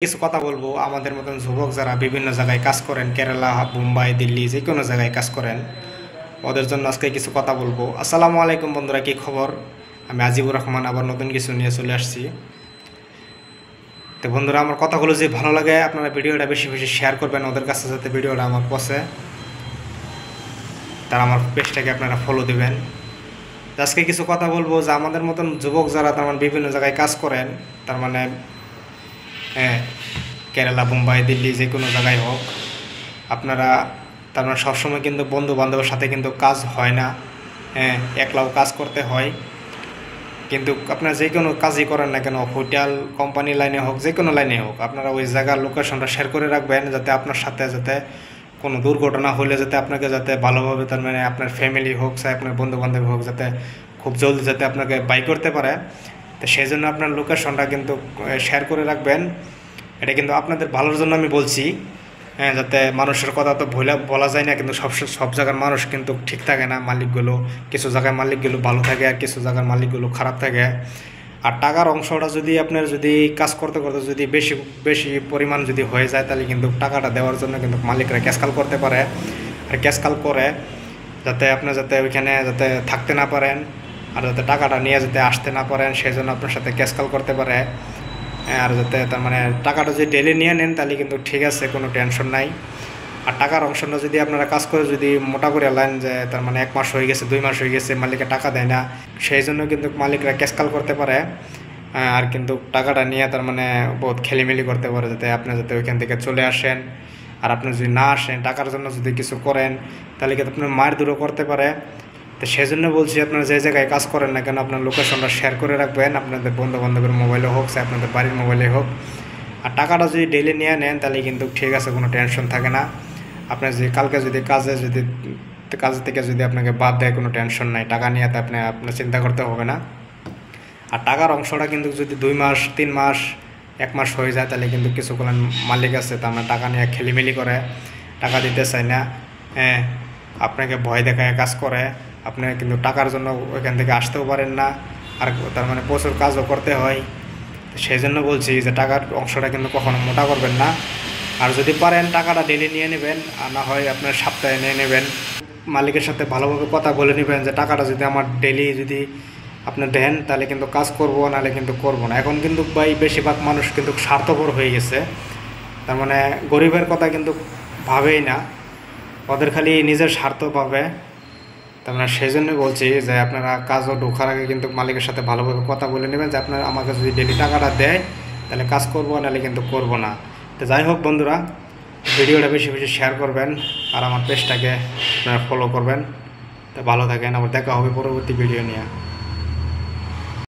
কিছু কথা বলবো আমাদের মতন যুবক যারা বিভিন্ন জায়গায় কাজ করেন, কেরালা, মুম্বাই, দিল্লি, যে কোনো জায়গায় কাজ করেন, ওদের জন্য আজকে কিছু কথা বলবো। আসসালামু আলাইকুম বন্ধুরা, কি খবর? আমি আজিবুর রহমান আবার নতুন কিছু নিয়ে চলে আসছি। তো বন্ধুরা, আমার কথাগুলো যে ভালো লাগে আপনারা ভিডিওটা বেশি বেশি শেয়ার করবেন ওদের কাছে, যাতে ভিডিওটা আমার পৌঁছে। তারা আমার পেজটাকে আপনারা ফলো দেবেন। তো আজকে কিছু কথা বলবো যে আমাদের মতন যুবক যারা তার মানে বিভিন্ন জায়গায় কাজ করেন, তার মানে হ্যাঁ, কেরালা, মুম্বাই, দিল্লি, যে কোনো জায়গায় হোক, আপনারা তার মানে সবসময় কিন্তু বন্ধু বান্ধবের সাথে কিন্তু কাজ হয় না। হ্যাঁ, একলাও কাজ করতে হয়। কিন্তু আপনারা যে কোনো কাজই করেন না কেন, হোটেল, কোম্পানি লাইনে হোক, যে কোনো লাইনে হোক, আপনারা ওই জায়গার লোকেশনটা শেয়ার করে রাখবেন, যাতে আপনার সাথে যাতে কোনো দুর্ঘটনা হলে যাতে আপনাকে যাতে ভালোভাবে তার মানে আপনার ফ্যামিলি হোক, চাই আপনার বন্ধু বান্ধব হোক, যাতে খুব জলদি যাতে আপনাকে বাই করতে পারে। তো সেই জন্য আপনার লোকেশনটা কিন্তু শেয়ার করে রাখবেন। এটা কিন্তু আপনাদের ভালোর জন্য আমি বলছি। হ্যাঁ, যাতে মানুষের কথা তো বলা যায় না, কিন্তু সব জায়গার মানুষ কিন্তু ঠিক থাকে না। মালিকগুলো কিছু জায়গায় মালিকগুলো ভালো থাকে, আর কিছু জায়গার মালিকগুলো খারাপ থাকে। আর টাকার অংশটা যদি আপনার যদি কাজ করতে করতে যদি বেশি বেশি পরিমাণ যদি হয়ে যায়, তাহলে কিন্তু টাকাটা দেওয়ার জন্য কিন্তু মালিকরা ক্যাশকাল করতে পারে। আর ক্যাশকাল করে যাতে আপনি যাতে ওইখানে যাতে থাকতে না পারেন, আর যাতে টাকাটা নিয়ে যাতে আসতে না পারেন, সেই জন্য আপনার সাথে ক্যাশকাল করতে পারে। আর যাতে তার মানে টাকাটা যদি ডেলি নিয়ে নেন, তাহলে কিন্তু ঠিক আছে, কোনো টেনশন নাই। আর টাকার অংশটা যদি আপনারা কাজ করে যদি মোটা করে লাইন যে তার মানে 1 মাস হয়ে গেছে, 2 মাস হয়ে গেছে, মালিকে টাকা দেয় না, সেই জন্য কিন্তু মালিকরা ক্যাশকাল করতে পারে। আর কিন্তু টাকাটা নিয়ে তার মানে বহুত খেলিমেলি করতে পারে, যাতে আপনি যাতে ওইখান থেকে চলে আসেন। আর আপনি যদি না আসেন, টাকার জন্য যদি কিছু করেন, তাহলে কিন্তু আপনার মায়ের দূরও করতে পারে। তো সেই জন্য বলছি, আপনারা যে জায়গায় কাজ করেন না কেন, আপনার লোকেশনটা শেয়ার করে রাখবেন, আপনাদের বন্ধু বান্ধবের মোবাইলে হোক, সে আপনাদের বাড়ির মোবাইলে হোক। আর টাকাটা যদি ডেইলি নিয়ে নেন, তাহলে কিন্তু ঠিক আছে, কোনো টেনশন থাকে না। আপনার যদি কালকে যদি কাজ থেকে যদি আপনাকে বাদ দেয়, কোনো টেনশন নাই, টাকা নিয়ে তো আপনার চিন্তা করতে হবে না। আর টাকার অংশটা কিন্তু যদি 2 মাস, 3 মাস, 1 মাস হয়ে যায়, তাহলে কিন্তু কিছু কোনো মালিক আছে তার মানে টাকা নিয়ে খেলিমেলি করে, টাকা দিতে চায় না। হ্যাঁ, আপনাকে ভয় দেখায় কাজ করে, আপনি কিন্তু টাকার জন্য ওইখান থেকে আসতেও পারেন না। আর তার মানে প্রচুর কাজও করতে হয়। সেই জন্য বলছি যে টাকার অংশটা কিন্তু কখনো মোটা করবেন না। আর যদি পারেন টাকাটা ডেলি নিয়ে নেবেন, আর না হয় আপনার সপ্তাহে নিয়ে নেবেন। মালিকের সাথে ভালোভাবে কথা বলে নেবেন যে টাকাটা যদি আমার ডেলি যদি আপনি দেন, তাহলে কিন্তু কাজ করবো, নাহলে কিন্তু করবো না। এখন কিন্তু ভাই বেশিরভাগ মানুষ কিন্তু স্বার্থপর হয়ে গেছে, তার মানে গরিবের কথা কিন্তু ভাবেই না, ওদের খালি নিজের স্বার্থ পাবে। তার মানে সেই জন্য বলছি যে আপনারা কাজও ঢোকার আগে কিন্তু মালিকের সাথে ভালোভাবে কথা বলে নেবেন, যে আপনার আমাকে যদি ডেলি টাকাটা দেয়, তাহলে কাজ করবো, নাহলে কিন্তু করবো না। তো যাই হোক বন্ধুরা, ভিডিওটা বেশি বেশি শেয়ার করবেন, আর আমার পেজটাকে আপনারা ফলো করবেন। তো ভালো থাকেন, আবার দেখা হবে পরবর্তী ভিডিও নিয়ে।